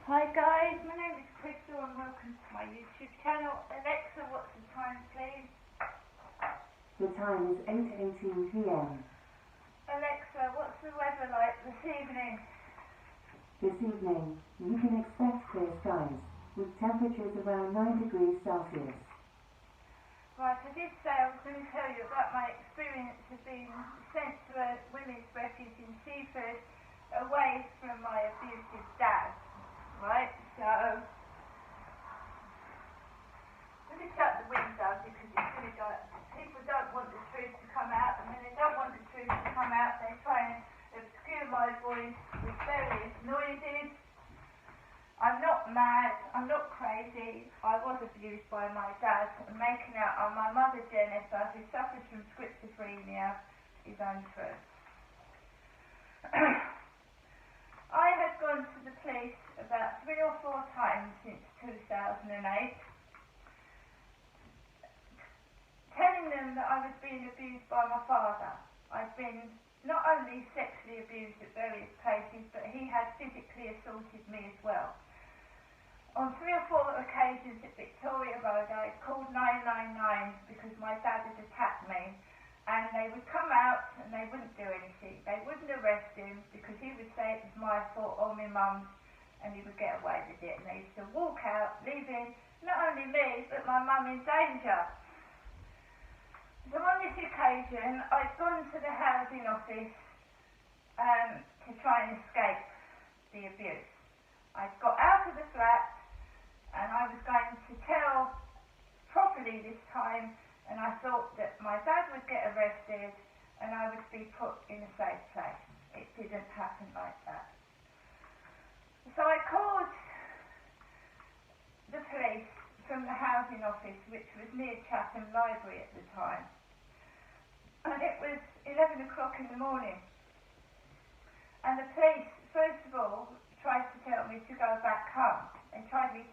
Hi guys, my name is Crystal and welcome to my YouTube channel. Alexa, what's the time please? The time is 8:18 p.m. Alexa, what's the weather like this evening? This evening, you can expect clear skies, with temperatures around 9 degrees Celsius. Right, I did say I was going to tell you about my experience of being sent to a women's refuge in Seaford away from my abusive dad. Right, so I'm going to shut the window because it's going to go. People don't want the truth to come out, and when they don't want the truth to come out, they try and obscure my voice with various noises. I'm not mad, I'm not crazy. I was abused by my dad, and making out on my mother Jennifer, who suffers from schizophrenia, is untrue. I had gone to the police about 3 or 4 times since 2008, telling them that I was being abused by my father. I'd been not only sexually abused at various places, but he had physically assaulted me as well. On 3 or 4 occasions at Victoria Road, I called 999 because my dad had attacked me. And they would come out and they wouldn't do anything. They wouldn't arrest him because he would say it was my fault or my mum's, and he would get away with it. And they used to walk out, leaving not only me, but my mum in danger. So on this occasion, I'd gone to the housing office to try and escape the abuse. I'd got out of the flat and I was going to tell properly this time, and I thought that my dad would get arrested and I would be put in a safe place. It didn't happen like that. So I called the police from the housing office, which was near Chatham Library at the time. And it was 11 o'clock in the morning. And the police, first of all, tried to tell me to go back home. They told me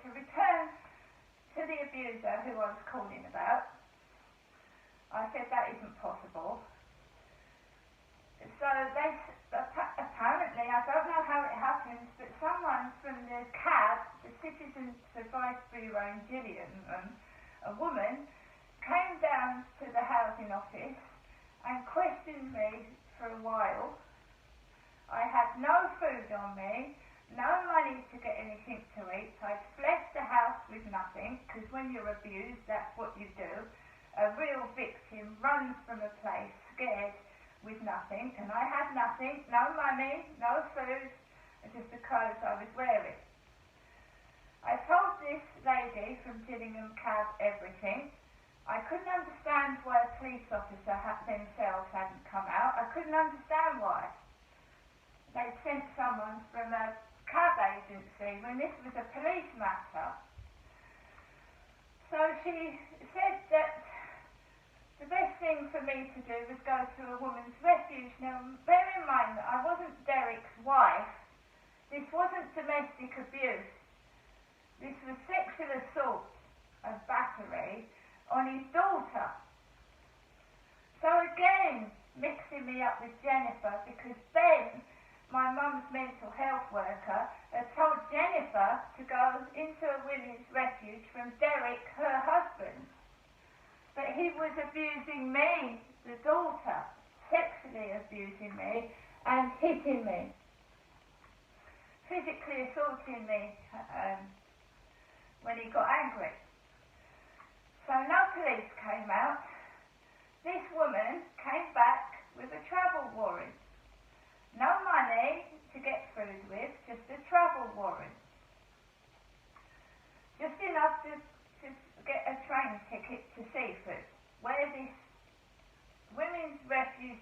to return to the abuser who I was calling about. I said that isn't possible. So they apparently, I don't know how it happened, but someone from the CAB, the Citizens Advice Bureau in Gillingham, a woman, came down to the housing office and questioned me for a while. I had no food on me, no money to get anything to eat. I'd left the house with nothing, because when you're abused, that's what you do. A real victim runs from a place scared with nothing, and I had nothing, no money, no food, and just the clothes I was wearing. I told this lady from Gillingham Cab everything. I couldn't understand why a police officer themselves hadn't come out. I couldn't understand why. They'd sent someone from a cab agency when this was a police matter. So she said that the best thing for me to do was go to a woman's refuge. Now, bear in mind that I wasn't Derek's wife. This wasn't domestic abuse. This was sexual assault and battery on his daughter. So again, mixing me up with Jennifer, because Ben, my mum's mental health worker, had told Jennifer to go into a women's refuge from Derek, her husband. But he was abusing me, the daughter, sexually abusing me and hitting me, physically assaulting me when he got angry. So no police came out. This woman came back with a travel warrant. No money to get food with, just a travel warrant. Just enough to get a train ticket to Seaford, where this women's refuge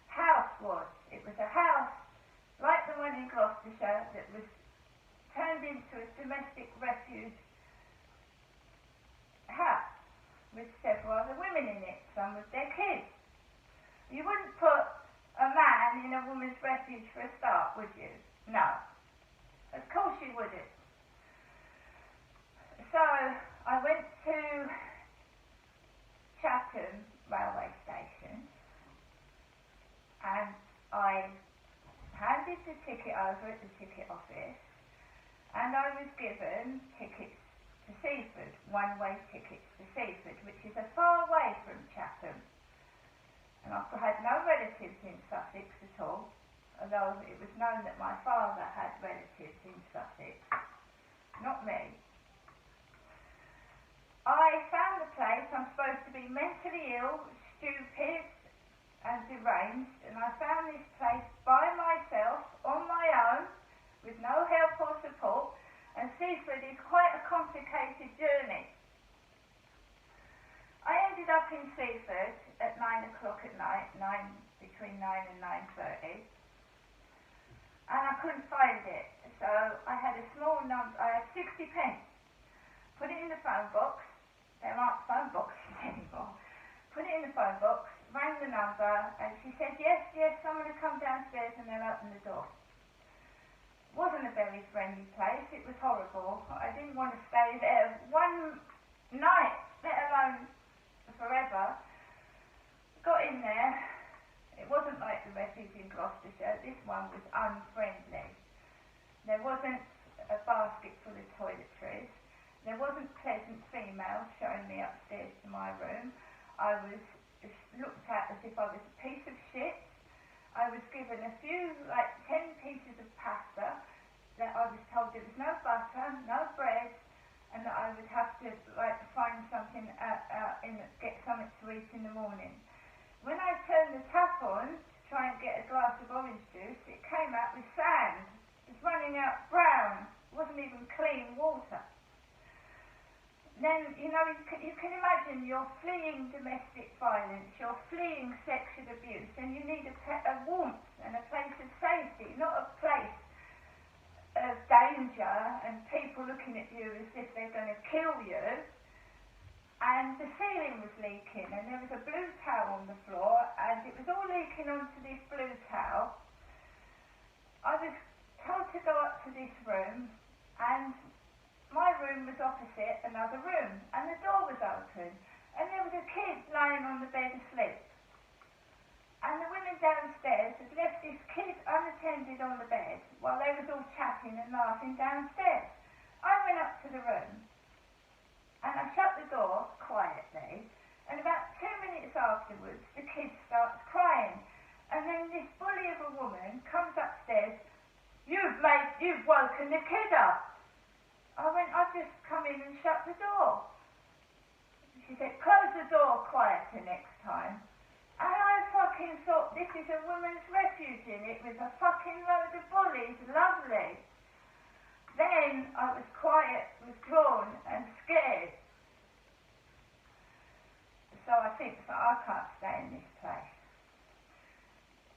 house was. It was a house like the one in Gloucestershire that was turned into a domestic refuge house with several other women in it, some with their kids. You wouldn't put a man in a woman's refuge for a start, would you? No. Of course you wouldn't. So I went to Chatham railway station and I handed the ticket over at the ticket office, and I was given tickets to Seaford, one-way tickets to Seaford, which is a far way from Chatham. And I had no relatives in Sussex at all, although it was known that my father had relatives in Sussex, not me. I found the place. I'm supposed to be mentally ill, stupid and deranged, and I found this place by myself, on my own, with no help or support, and Seaford is quite a complicated journey. I ended up in Seaford at 9 o'clock at night, between 9 and 9:30, and I couldn't find it. So I had a small number, I had 60 pence, put it in the phone box. There aren't phone boxes anymore. Put it in the phone box, rang the number, and she said, yes, someone will come downstairs and they'll open the door. It wasn't a very friendly place, it was horrible. I didn't want to stay there one night, let alone forever. Got in there, it wasn't like the refuge in Gloucestershire, this one was unfriendly. There wasn't a basket full of toiletries. There wasn't pleasant females showing me upstairs to my room. I was looked at as if I was a piece of shit. I was given a few, 10 pieces of pasta, that I was told there was no butter, no bread, and that I would have to find something get something to eat in the morning. When I turned the tap on to try and get a glass of orange juice, it came out with sand. It was running out brown. It wasn't even clean water. Then, you can imagine you're fleeing domestic violence, you're fleeing sexual abuse, and you need a warmth and a place of safety, not a place of danger and people looking at you as if they're going to kill you. And the ceiling was leaking, and there was a blue towel on the floor, and it was all leaking onto this blue towel. I was told to go up to this room, and my room was opposite another room, and the door was open, and there was a kid lying on the bed asleep. And the women downstairs had left this kid unattended on the bed while they was all chatting and laughing downstairs. I went up to the room, and I shut the door quietly, and about 2 minutes afterwards, the kid starts crying, and then this bully of a woman comes upstairs. You've woken the kid up. I went, I've just come in and shut the door. She said, close the door quieter next time. And I fucking thought, this is a women's refuge in it with a fucking load of bullies, lovely. Then I was quiet, withdrawn and scared. So I think, I can't stay in this place.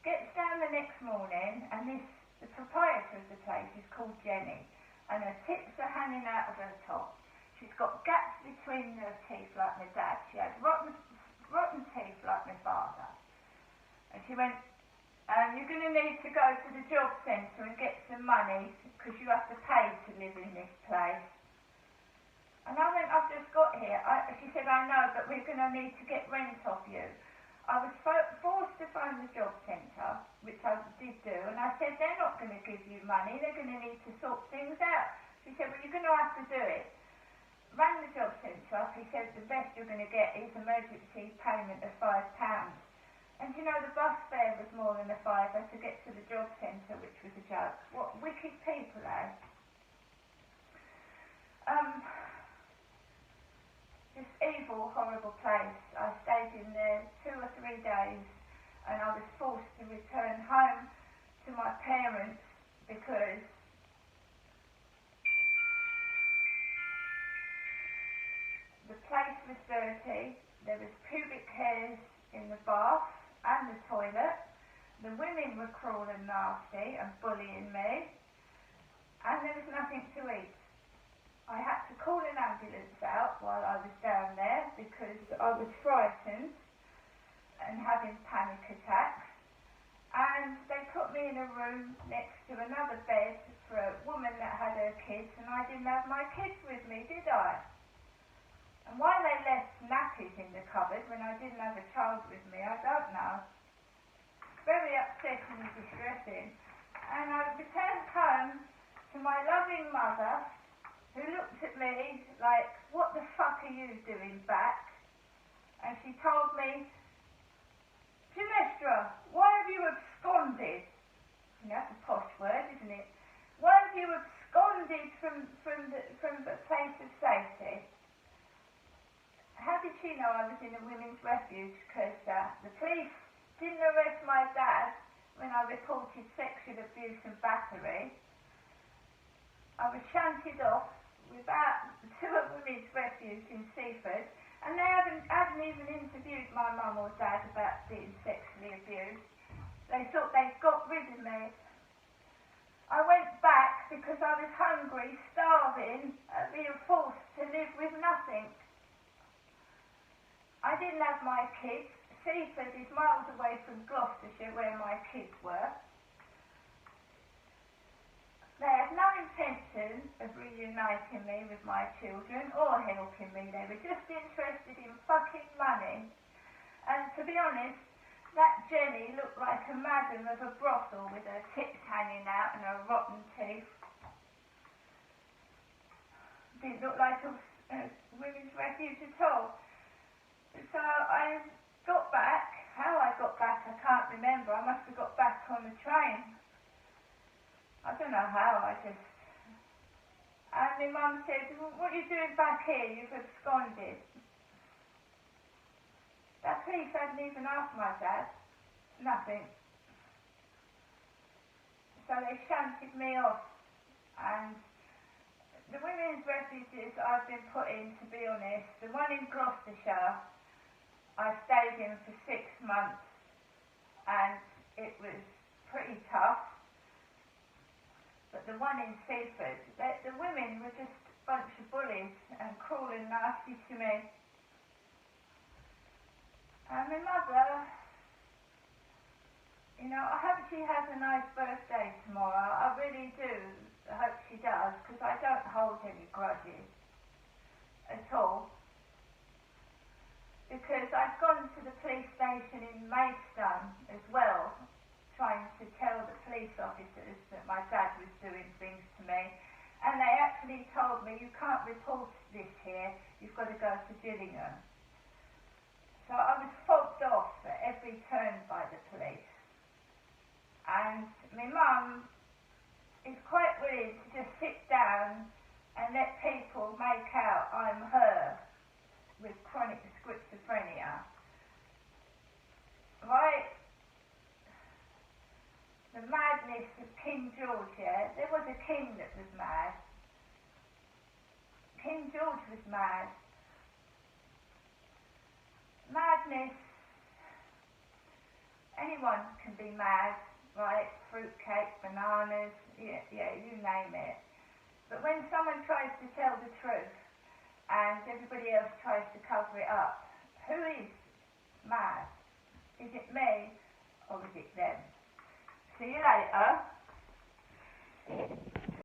Gets down the next morning, and the proprietor of the place is called Jenny. And her tips are hanging out of her top. She's got gaps between her teeth like my dad. She had rotten teeth like my father. And she went, you're going to need to go to the job centre and get some money because you have to pay to live in this place. And I went, I've just got here. She said, I know, but we're going to need to get rent off you. I was forced to phone the job centre, which I did do, and I said, they're not going to give you money, they're going to need to sort things out. She said, well, you're going to have to do it. Rang the job centre up, he said, the best you're going to get is emergency payment of £5. And the bus fare was more than a fiver to get to the job centre, which was a joke. What wicked people, eh? This evil, horrible place. I stayed in there 2 or 3 days, and I was forced to return home to my parents because the place was dirty. There was pubic hairs in the bath and the toilet. The women were cruel and nasty and bullying me, and there was nothing to eat. I had to call an ambulance out while I was down there because I was frightened and having panic attacks. And they put me in a room next to another bed for a woman that had her kids, and I didn't have my kids with me, did I? And why they left nappies in the cupboard when I didn't have a child with me, I don't know. Very upsetting and distressing. to my loving mother, who looked at me like, what the fuck are you doing back? And she told me, Gymnestra, why have you absconded? And that's a posh word, isn't it? Why have you absconded from the place of safety? How did she know I was in a women's refuge? Because the police didn't arrest my dad when I reported sexual abuse and battery. I was shunted off to a women's refuge in Seaford, and they hadn't even interviewed my mum or dad about being sexually abused. They thought they'd got rid of me. I went back because I was hungry, starving, being forced to live with nothing. I didn't have my kids. Seaford is miles away from Gloucestershire, where my kids were. They had no intention of reuniting me with my children or helping me. They were just interested in fucking money. And to be honest, that Jenny looked like a madam of a brothel with her tits hanging out and her rotten teeth. Didn't look like a women's refuge at all. So I got back. How I got back, I can't remember. I must have got back on the train. I don't know how, and my mum said, what are you doing back here? You've absconded. That police hadn't even asked my dad. Nothing. So they shunted me off. And the women's refuges I've been put in, to be honest, the one in Gloucestershire, I stayed in for 6 months, and it was pretty tough. But the one in Seaford, the women were just a bunch of bullies and cruel and nasty to me. And my mother, I hope she has a nice birthday tomorrow. I really do. I hope she does, because I don't hold any grudges at all. Because I've gone to the police station in Maidstone as well, trying to tell the police officers that my dad was doing things to me, and they actually told me, you can't report this here, you've got to go to Gillingham. So I was fobbed off at every turn by the police. And my mum is quite willing to just sit down and let people make out I'm her with chronic schizophrenia. Right? The madness of King George, yeah? There was a king that was mad. King George was mad. Madness, anyone can be mad, right? Fruitcake, bananas, yeah, you name it. But when someone tries to tell the truth and everybody else tries to cover it up, who is mad? Is it me or is it them? See you later.